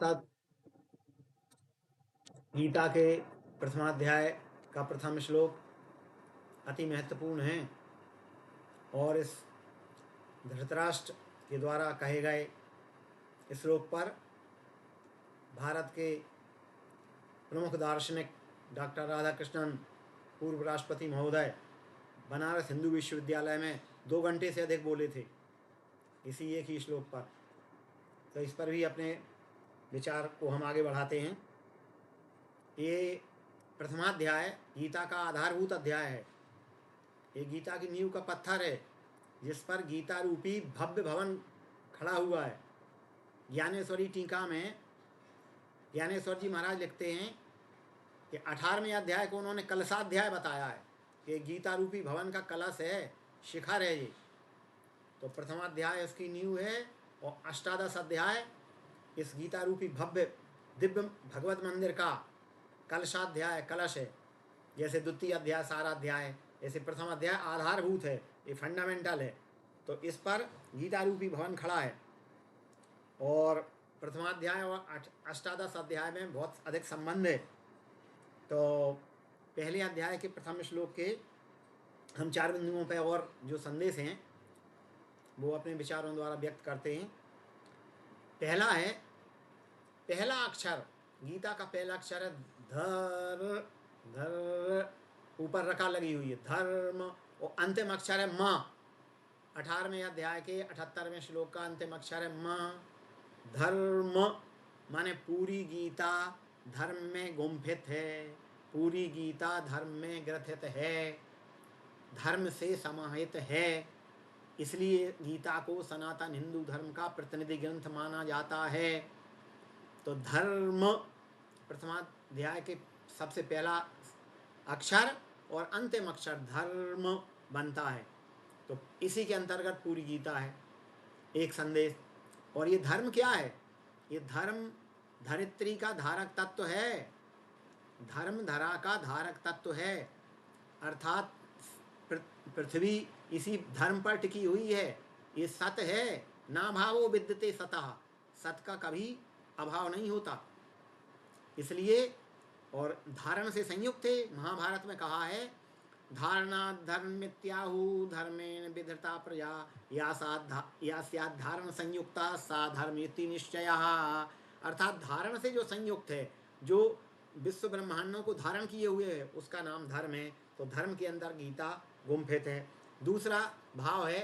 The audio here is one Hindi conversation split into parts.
तत् गीता के प्रथमाध्याय का प्रथम श्लोक अति महत्वपूर्ण है और इस धृतराष्ट्र के द्वारा कहे गए इस श्लोक पर भारत के प्रमुख दार्शनिक डॉक्टर राधाकृष्णन पूर्व राष्ट्रपति महोदय बनारस हिंदू विश्वविद्यालय में 2 घंटे से अधिक बोले थे इसी एक ही श्लोक पर। तो इस पर भी अपने विचार को हम आगे बढ़ाते हैं। ये प्रथमाध्याय गीता का आधारभूत अध्याय है। ये गीता की नींव का पत्थर है जिस पर गीता रूपी भव्य भवन खड़ा हुआ है। ज्ञानेश्वरी टीका में ज्ञानेश्वर जी महाराज लिखते हैं कि 18वें अध्याय को उन्होंने कलशाध्याय बताया है कि गीता रूपी भवन का कलश है, शिखर है ये। तो प्रथमाध्याय उसकी नींव है और अष्टादश अध्याय इस गीता रूपी भव्य दिव्य भगवत मंदिर का कलशाध्याय कलश है। जैसे द्वितीय अध्याय साराध्याय, ऐसे प्रथम अध्याय आधारभूत है, ये फंडामेंटल है। तो इस पर गीता रूपी भवन खड़ा है और प्रथमाध्याय और अष्टादश अध्याय में बहुत अधिक संबंध है। तो पहले अध्याय के प्रथम श्लोक के हम 4 बिंदुओं पर और जो संदेश हैं वो अपने विचारों द्वारा व्यक्त करते हैं। पहला है, पहला अक्षर गीता का पहला अक्षर है धर, धर ऊपर रका लगी हुई है धर्म, और अंतिम अक्षर है म। 18वें अध्याय के 78वें श्लोक का अंतिम अक्षर है म। धर्म माने पूरी गीता धर्म में गुम्फित है, पूरी गीता धर्म में ग्रथित है, धर्म से समाहित है। इसलिए गीता को सनातन हिंदू धर्म का प्रतिनिधि ग्रंथ माना जाता है। तो धर्म प्रथमाध्याय के सबसे पहला अक्षर और अंतिम अक्षर धर्म बनता है। तो इसी के अंतर्गत पूरी गीता है। एक संदेश। और ये धर्म क्या है? ये धर्म धरित्री का धारक तत्व है, धर्म धरा का धारक तत्व है। अर्थात पृथ्वी इसी धर्म पर टिकी हुई है। ये सत है, ना भावो विद्यते सतः, सत का कभी अभाव नहीं होता। इसलिए और धारण से संयुक्त है। महाभारत में कहा है धारणा धर्म मित्याहु धर्मेण विधृता प्रजा या स्यात् धारण संयुक्ता सा धर्मेति निश्चयः। अर्थात धारण से जो संयुक्त है, जो विश्व ब्रह्मांडों को धारण किए हुए है, उसका नाम धर्म है। तो धर्म के अंदर गीता गुम्फित है। दूसरा भाव है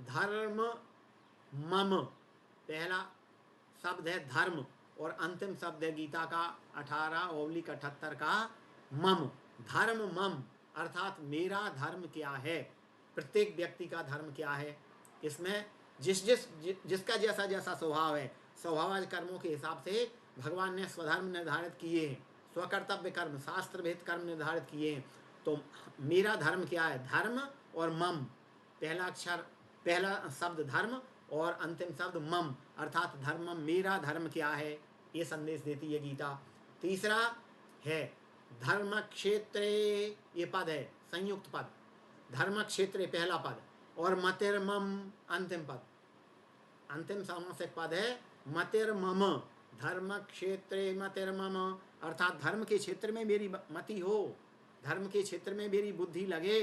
धर्म मम। पहला शब्द है धर्म और अंतिम शब्द है गीता का 18/78 का मम। धर्म मम अर्थात मेरा धर्म क्या है, प्रत्येक व्यक्ति का धर्म क्या है। इसमें जिसका जैसा जैसा स्वभाव है, स्वभावज कर्मों के हिसाब से भगवान ने स्वधर्म निर्धारित किए हैं, स्वकर्तव्य कर्म शास्त्र भेद कर्म निर्धारित किए हैं। तो मेरा धर्म क्या है? धर्म और मम, पहला अक्षर पहला शब्द धर्म और अंतिम शब्द मम अर्थात धर्म, मेरा धर्म क्या है, ये संदेश देती है गीता। तीसरा है धर्म क्षेत्रे, ये पद है संयुक्त पद, धर्म क्षेत्रे पहला पद और मतिर्मम अंतिम पद, अंतिम सामासिक पद है मतिर्मम। धर्म क्षेत्रे मतिर्मम अर्थात धर्म के क्षेत्र में मेरी मति हो, धर्म के क्षेत्र में मेरी बुद्धि लगे,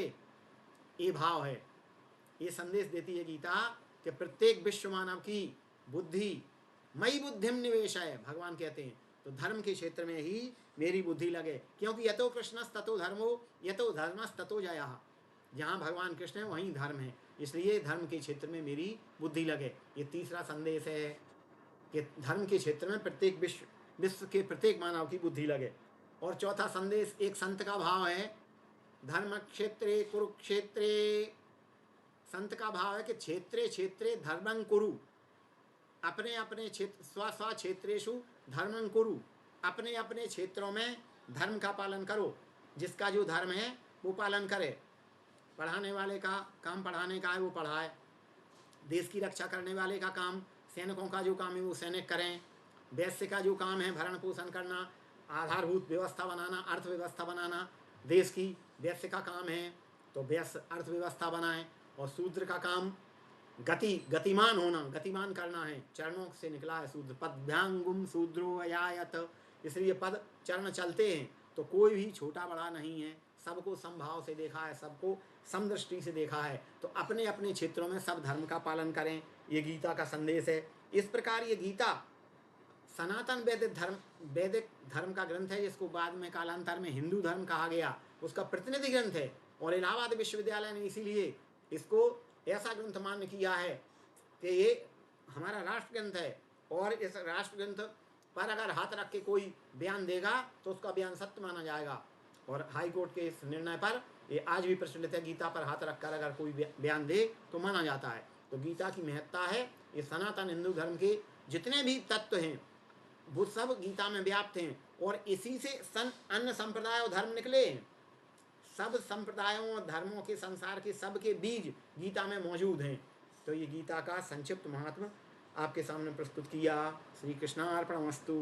ये भाव है। ये संदेश देती है गीता कि प्रत्येक विश्व मानव की बुद्धि मई बुद्धिम निवेश है, भगवान कहते हैं। तो धर्म के क्षेत्र में ही मेरी बुद्धि लगे, क्योंकि यतो कृष्णस्ततो धर्मो यतो धर्मस्ततो जयः। जहाँ भगवान कृष्ण है वहीं धर्म है, इसलिए धर्म के क्षेत्र में मेरी बुद्धि लगे। ये तीसरा संदेश है कि धर्म के क्षेत्र में प्रत्येक विश्व के प्रत्येक मानव की बुद्धि लगे। और चौथा संदेश एक संत का भाव है धर्म क्षेत्रे कुरुक्षेत्रे। संत का भाव है कि क्षेत्रे क्षेत्रे धर्मं कुरु, अपने अपने क्षेत्र स्व स्व क्षेत्रेषु धर्मं कुरु, अपने अपने क्षेत्रों में धर्म का पालन करो। जिसका जो धर्म है वो पालन करे। पढ़ाने वाले का काम पढ़ाने का है वो पढ़ाए, देश की रक्षा करने वाले का काम, सैनिकों का जो काम है वो सैनिक करें, वैश्य का जो काम है भरण पोषण करना, आधारभूत व्यवस्था बनाना, अर्थव्यवस्था बनाना, देश की वैश्य का काम है तो वैश्य अर्थव्यवस्था बनाए। और शूद्र का काम गतिमान होना, गतिमान करना है, चरणों से निकला है सूद्र। पदभ्यांगुम शूद्रो अयायत, इसलिए पद चरण चलते हैं तो कोई भी छोटा बड़ा नहीं है, सबको समभाव से देखा है, सबको समदृष्टि से देखा है। तो अपने अपने क्षेत्रों में सब धर्म का पालन करें, ये गीता का संदेश है। इस प्रकार ये गीता सनातन वैदिक धर्म का ग्रंथ है, जिसको बाद में कालांतर में हिंदू धर्म कहा गया, उसका प्रतिनिधि ग्रंथ है। और इलाहाबाद विश्वविद्यालय ने इसीलिए इसको ऐसा ग्रंथ मान्य किया है कि ये हमारा राष्ट्र ग्रंथ है, और इस राष्ट्र ग्रंथ पर अगर हाथ रख के कोई बयान देगा तो उसका बयान सत्य माना जाएगा। और हाई कोर्ट के इस निर्णय पर ये आज भी प्रचलित है, गीता पर हाथ रखकर अगर कोई बयान दे तो माना जाता है। तो गीता की महत्ता है, ये सनातन हिंदू धर्म के जितने भी तत्व हैं वो सब गीता में व्याप्त हैं, और इसी से अन्य संप्रदाय और धर्म निकले हैं। सब संप्रदायों और धर्मों के संसार के सबके बीज गीता में मौजूद हैं। तो ये गीता का संक्षिप्त महात्मा आपके सामने प्रस्तुत किया। श्री कृष्णार्पणमस्तु।